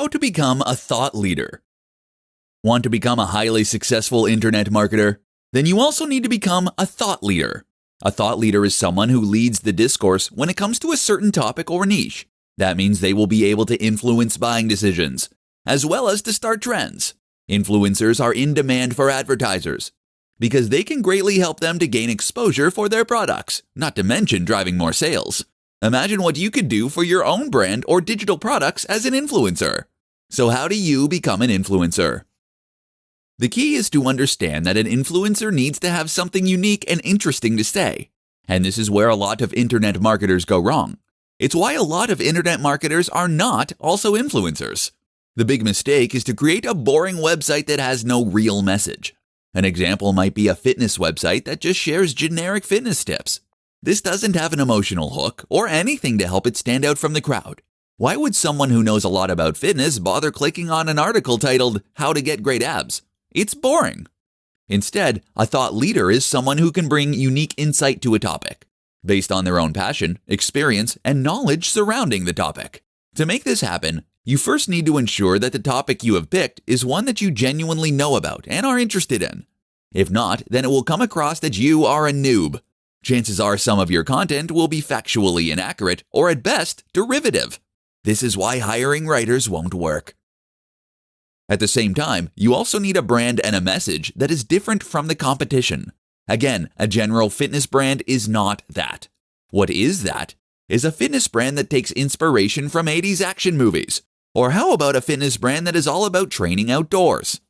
How to become a thought leader. Want to become a highly successful internet marketer? Then you also need to become a thought leader. A thought leader is someone who leads the discourse when it comes to a certain topic or niche. That means they will be able to influence buying decisions, as well as to start trends. Influencers are in demand for advertisers because they can greatly help them to gain exposure for their products, not to mention driving more sales. Imagine what you could do for your own brand or digital products as an influencer. So how do you become an influencer? The key is to understand that an influencer needs to have something unique and interesting to say. And this is where a lot of internet marketers go wrong. It's why a lot of internet marketers are not also influencers. The big mistake is to create a boring website that has no real message. An example might be a fitness website that just shares generic fitness tips. This doesn't have an emotional hook or anything to help it stand out from the crowd. Why would someone who knows a lot about fitness bother clicking on an article titled, "How to Get Great Abs"? It's boring. Instead, a thought leader is someone who can bring unique insight to a topic, based on their own passion, experience, and knowledge surrounding the topic. To make this happen, you first need to ensure that the topic you have picked is one that you genuinely know about and are interested in. If not, then it will come across that you are a noob. Chances are some of your content will be factually inaccurate or at best derivative. This is why hiring writers won't work. At the same time, you also need a brand and a message that is different from the competition. Again, a general fitness brand is not that. What is that? Is a fitness brand that takes inspiration from 80s action movies. Or how about a fitness brand that is all about training outdoors?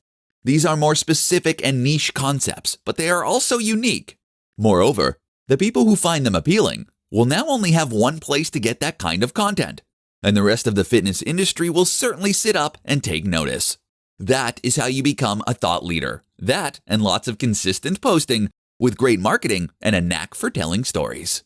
These are more specific and niche concepts, but they are also unique. Moreover, the people who find them appealing will now only have one place to get that kind of content, and the rest of the fitness industry will certainly sit up and take notice. That is how you become a thought leader. That and lots of consistent posting with great marketing and a knack for telling stories.